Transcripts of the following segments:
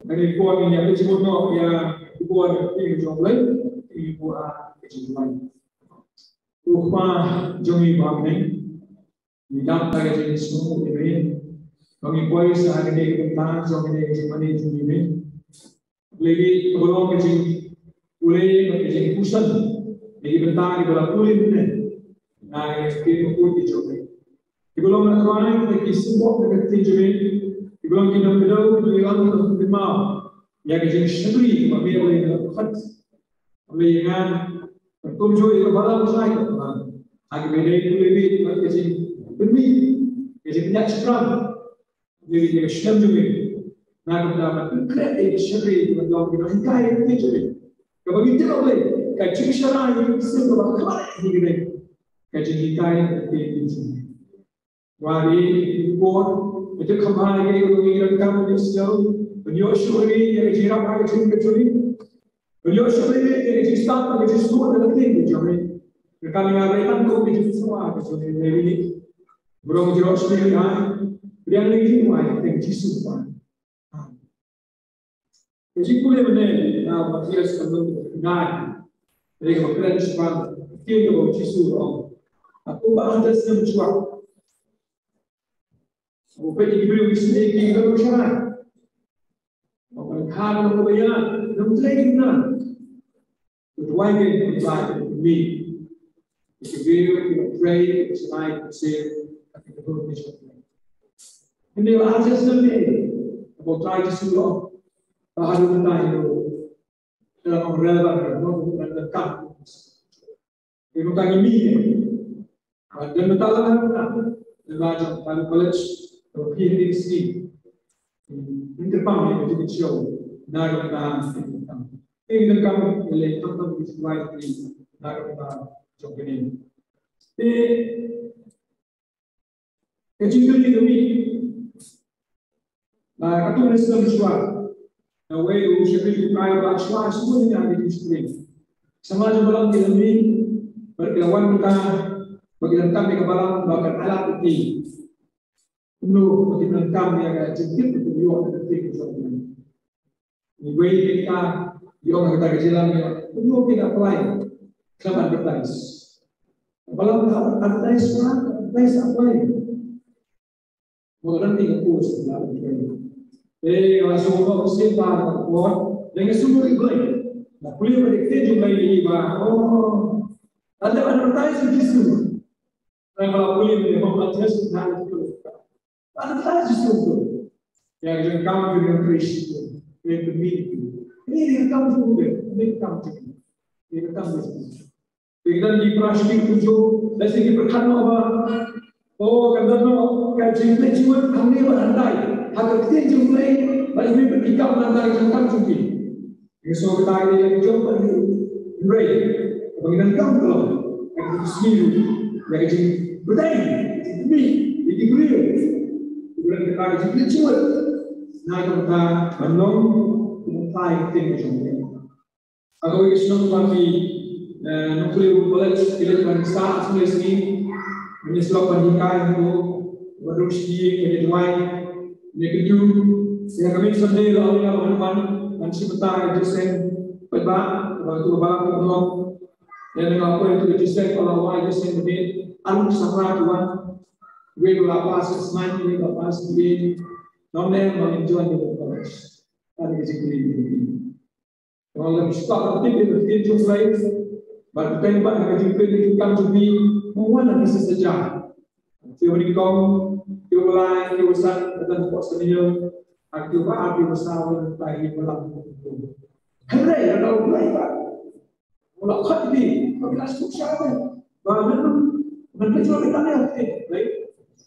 Dari buah ini ada cuma no yang buah ini jomblay, ini buah kecil. Rumah jomi bangeng, di dalam tarik jenis semua ini. Kami poin sehari ini tentang jomi ini jomi ini. Lagi belum kecil, boleh kecil pusat. Lagi tentang di dalam kulit ini. Nah, kita pun dicoba. Di belum ada kita semua kita jomi. Di belum kita berdoa, kita lakukan berdoa. Yang jadi syukri, kami boleh dapat. Kami ingat, berkunjung ke balam saya. Hagi beda itu lebih, kita jadi bermi, jadi banyak sekarang. Jadi kita syukri. Nah, kita dapat kerja syukri, kita dapat kaya kita jadi. Kalau kita boleh, kita jadi syarah yang semua kaya kita. Kita jadi kaya kita jadi. Wari impor itu kembali ke dunia kamu sejauh beliau syuri yang jiran ada cerita curi beliau syuri yang jistan yang jistan ada tinggi jadi kami ngabaikan kau di semua ada curi ini belum jauh syuri yang lagi mulai yang jistan jadi boleh benar nah maksudnya sebelum nah mereka berkata sebab tiada bau jistan aku bahasa semua Bukan diberi istri kita bersyarat. Bukan hal kemudian, namun lagi benar. Kedua ini berkata me. If you pray, it's like say, kita perlu bersyukur. Ini bahasa sendiri. About try to surah. Bahasa tentang itu dalam relevan, bukan tentang. Itu tentang ini. Dan tentang belajar dalam college. PhD interpam yang jadi show naga kita ini kamu oleh tentang visual ini naga kita coba ini kecil ini nah aku mesti visual nah way u seperti kaya bahasa semua ini ada di sini sama juga dalam ini berkawan kita bagian kami kebalang bahkan alat ini no, kita kami agak jengkit itu juga ada titik soalnya. Ini kita yang kita kejalan ya, no kita apply, sama advertise. Kalau kita advertise apa ini? Orang tidak puas dalam ini. Kalau semua mesti pada buat dengan semua itu. Nah, kuliah berdikte juga ini bah. Oh, ada advertise di situ. Kalau kuliah memang advertise nanti itu. Ada sesuatu yang kamu dengan Kristus, yang berbeda. Ini kamu juga, ini kamu juga, ini kamu juga. Kita di prasasti tujuh, dan segi perkara apa? Oh, kadang-kadang kajian jiwa kami berandai, agar kita jumlah bagi berikam berandai tentang juga. Ini semua kita ini yang jumpa di Ray, bagaimana kamu kalau yang sendiri, yang jadi berdaya, jadi beliau. Kita ada juga cuat, nah kita belum mulai tinggi juga. Kalau kita sudah kami nuklir boleh kita bangsa asli sini, menyesal pernikahan itu, berusia kedua, yang kedua, yang kami sendiri lalu yang berman, masih betah desain perbah, waktu perbah belum, yang apa itu desain kalau awal desain lebih, anu sama tuan. We will pass this month, we will pass the non-name on enjoying the college. That is a great all the stock of people into life, but depending on how you come to be, one of this is the job. You will come, you will lie, you will start, and then what's the meal, and you will have your sound by you will have to. Hooray, I don't like that. Well, I can't be, but that's too shallow. But I'm not sure right?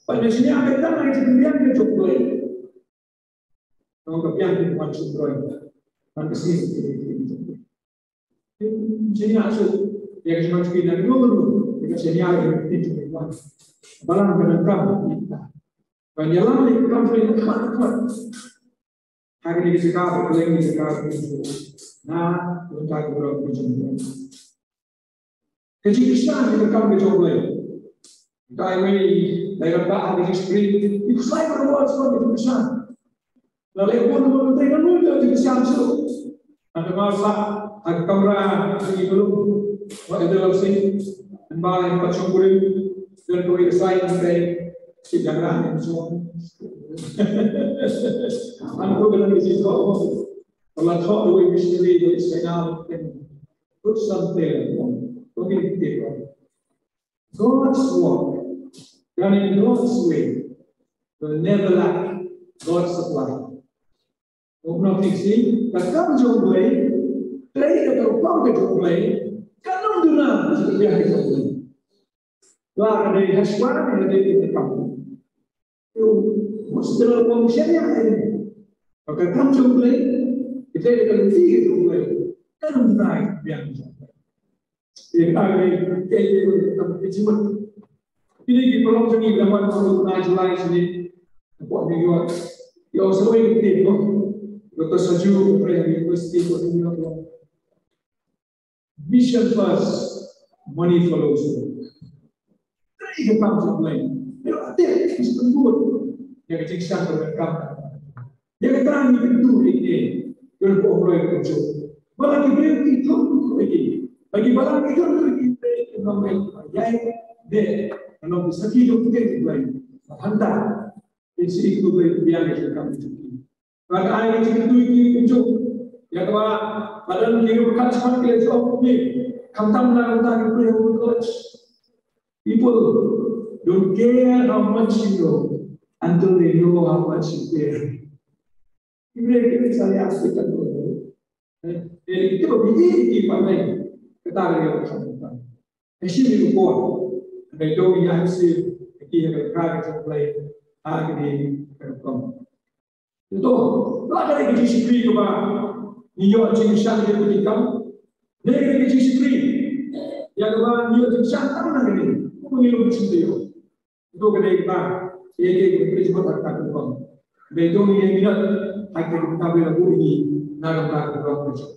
Pada sini ada kita naik kemudian dia cukup kalau kemudian dia masuk proyek, nanti sini masuk yang cuma sepindah dulu, jika sini ada itu cuma balang dengan kamu kita, banyak lama itu kamu ini kuat, hari ini sekarang paling sekarang itu, nah untuk berapa macam kejikisan itu kamu coba Daimai daerah ada di spring itu saya berbuat seperti itu besar. Lalu pun mereka mudah di masa ag kamera lagi belum wa dalam sini mbak pacung kuring dan koi sai sampai si jalan yang semua aku dalam isi tahu kalau tahu dua misteri dari sekarang put something mungkin kita God's work done in God's way will never lack God's supply. Ông fixi, kalau jom boleh, terakhir kalau kau jom boleh, kalau dunia seperti yang kita boleh. Wah, ada haswan, ada kita kamu. Itu mesti dalam kondisi yang ada. Kalau kamu jom boleh, kita akan tinggi jom boleh. Kalau dunia yang kita. Jadi ada kayak itu ini kita belum jadi dalam waktu Julai sini. Buat minggu, yang sering kita Dr. Saju dari University of New York. Vision first, money follows. Tadi kita langsung mulai. Pero ada disebut yang kecil berkam. Yang terang itu ini yang boleh kerja. Bagi beliau itu lagi. Bagi barang itu lagi kita mengambil yang deh. Kalau bisa hidup kita lagi. Hantar. Isi itu biar kita kami. Kalau ayat itu itu ya kalau badan kiri bukan seperti itu ni kantam nak kita yang coach people don't care how much you know until they know how much you care. Ini saya asyik dulu. Jadi itu begini pandai kita yang kita. Isi itu pun ada itu yang sih kita kerja mulai hari ini. Itu, ada lagi disiplin juga. Niat jenisnya dia berikan. Lagi disiplin. Yang kedua, niat jenisnya apa lagi? Mengirim disiplin. Itu kena kita. Ia beri sebab tak kau. Betul ni niat. Akan kita belajar ini. Nak kita belajar.